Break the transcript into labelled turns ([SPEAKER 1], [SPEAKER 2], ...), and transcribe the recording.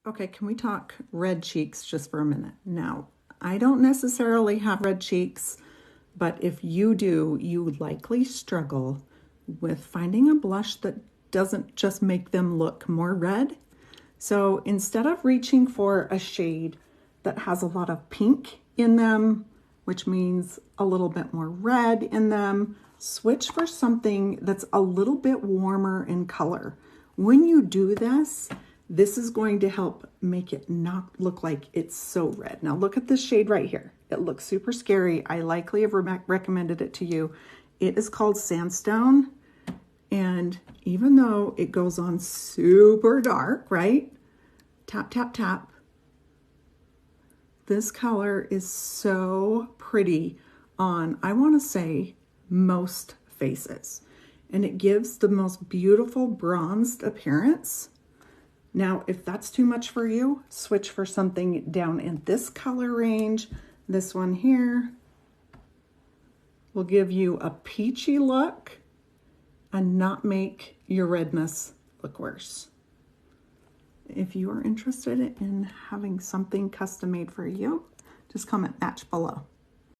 [SPEAKER 1] Okay, can we talk red cheeks just for a minute? Now, I don't necessarily have red cheeks, but if you do, you likely struggle with finding a blush that doesn't just make them look more red. So instead of reaching for a shade that has a lot of pink in them, which means a little bit more red in them, switch for something that's a little bit warmer in color. When you do this, this is going to help make it not look like it's so red. Now look at this shade right here. It looks super scary. I likely have recommended it to you. It is called Sandstone. And even though it goes on super dark, right? Tap, tap, tap. This color is so pretty on, I want to say, most faces. And it gives the most beautiful bronzed appearance. Now, if that's too much for you, switch for something down in this color range. This one here will give you a peachy look and not make your redness look worse. If you are interested in having something custom made for you, just comment match below.